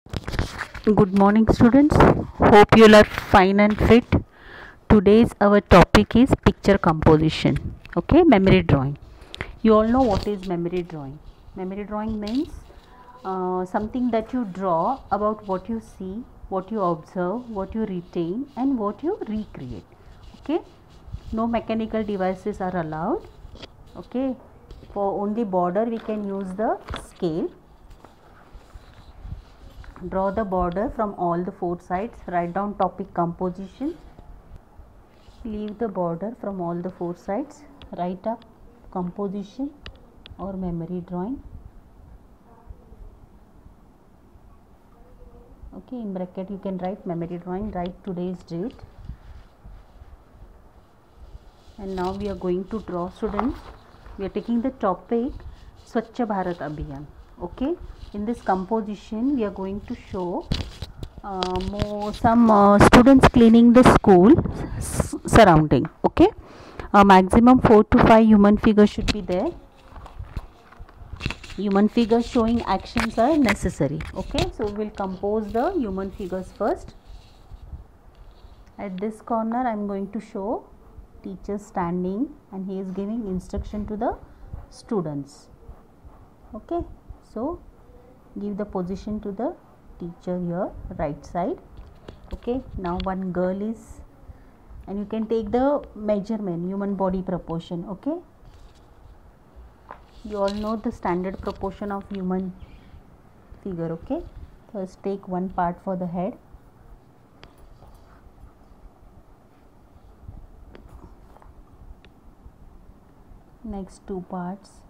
Good morning, students. Hope you are fine and fit. Today's our topic is picture composition. Okay, memory drawing. You all know what is memory drawing. Memory drawing means something that you draw about what you see, what you observe, what you retain, and what you recreate. Okay, no mechanical devices are allowed. Okay, for only border we can use the scale. Draw the border from all the four sides. Write down topic composition. Leave the border from all the four sides. Write up composition or memory drawing. Okay, in bracket you can write memory drawing. Write today's date. And now we are going to draw, students. We are taking the topic Swachh Bharat Abhiyan. Okay, in this composition we are going to show some students cleaning the school surrounding. Okay, maximum 4 to 5 human figures should be there. Human figures showing actions are necessary. Okay, so we will compose the human figures first. At this corner I am going to show teacher standing and he is giving instruction to the students. Okay, so give the position to the teacher here, right side. Okay, now one girl is, and you can take the measurement, human body proportion. Okay, you all know the standard proportion of human figure. Okay, first take one part for the head. Next two parts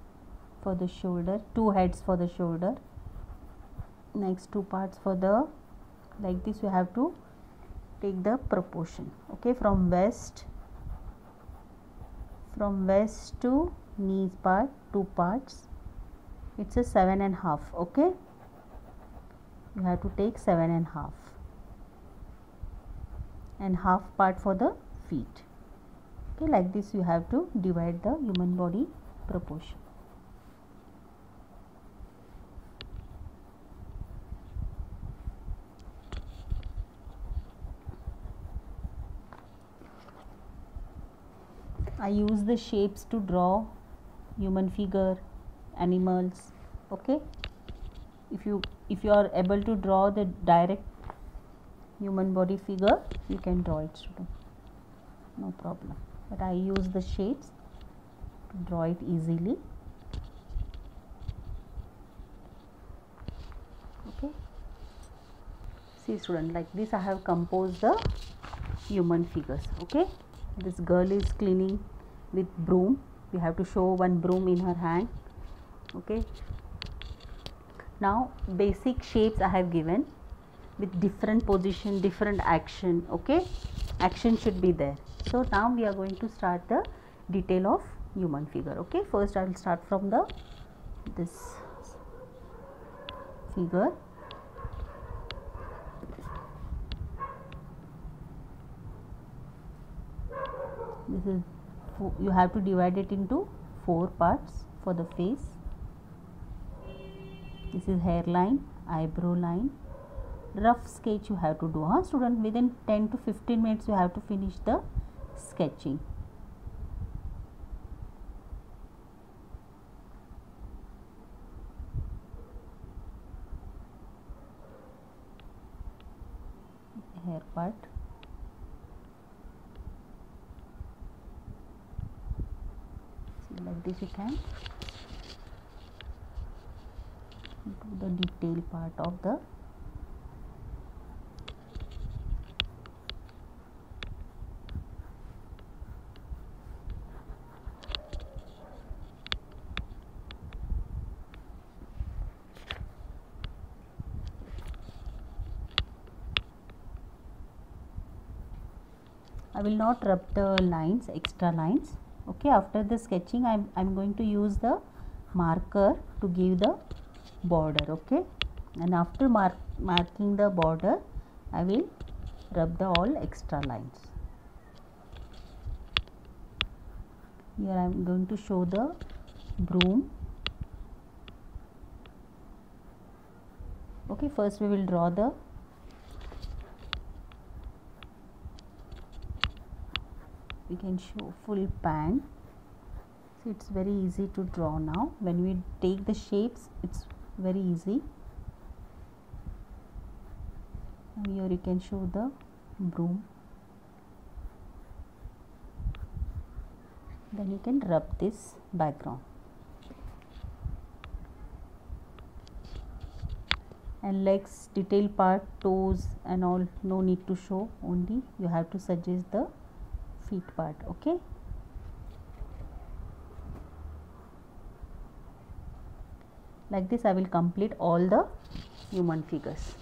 for the shoulder, two heads for the shoulder. Next two parts for the, like this you have to take the proportion. Okay, from waist to knees part, two parts, it's a 7.5. Okay, you have to take 7.5 and half part for the feet. Okay, like this you have to divide the human body proportion. I use the shapes to draw human figure, animals. Okay, if you are able to draw the direct human body figure, you can draw it, student, no problem, but I use the shapes to draw it easily. Okay, see student, like this I have composed the human figures. Okay, this girl is cleaning with broom. We have to show one broom in her hand. Okay, now basic shapes I have given with different position, different action. Okay, action should be there. So now we are going to start the detail of human figure. Okay, first I will start from the this figure. This is, you have to divide it into 4 parts for the face. This is hairline, eyebrow line. Rough sketch you have to do, student. Within 10 to 15 minutes you have to finish the sketching. Hair part. See, like this you can do the detail part of the I will not rub the lines, extra lines. Okay, after the sketching I'm going to use the marker to give the border. Okay, and after marking the border I will rub the all extra lines. Here I am going to show the broom. Okay, first we will draw the we can show full pan. So it's very easy to draw now. When we take the shapes, it's very easy. Here you can show the broom. Then you can rub this background. And legs, detail part, toes and all, no need to show, only you have to suggest the feet part. Okay, like this I will complete all the human figures.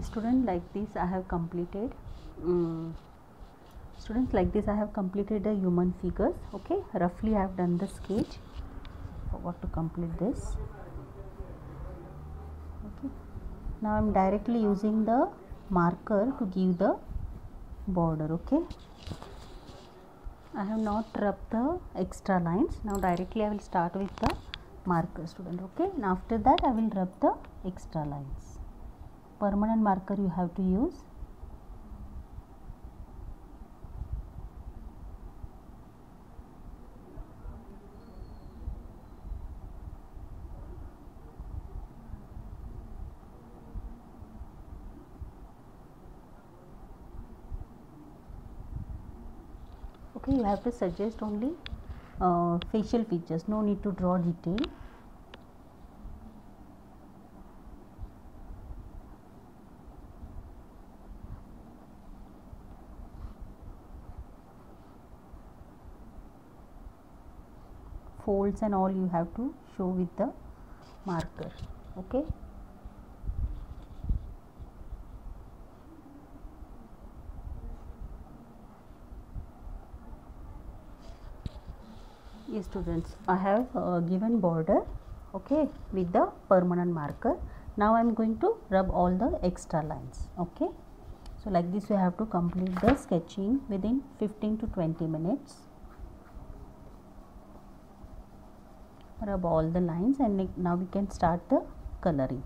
Student, like this I have completed students, like this I have completed the human figures. Okay, roughly I have done the sketch. Forgot to complete this. Okay, now I am directly using the marker to give the border. Okay, I have not rubbed the extra lines. Now directly I will start with the marker, student. Okay, and after that I will rub the extra lines. Permanent marker you have to use. Okay, you have to suggest only facial features, no need to draw detail. Folds and all you have to show with the marker. Okay, yes students, I have given border, okay, with the permanent marker. Now I am going to rub all the extra lines. Okay, so like this you have to complete the sketching within 15 to 20 minutes. Rub all the lines and now we can start the coloring.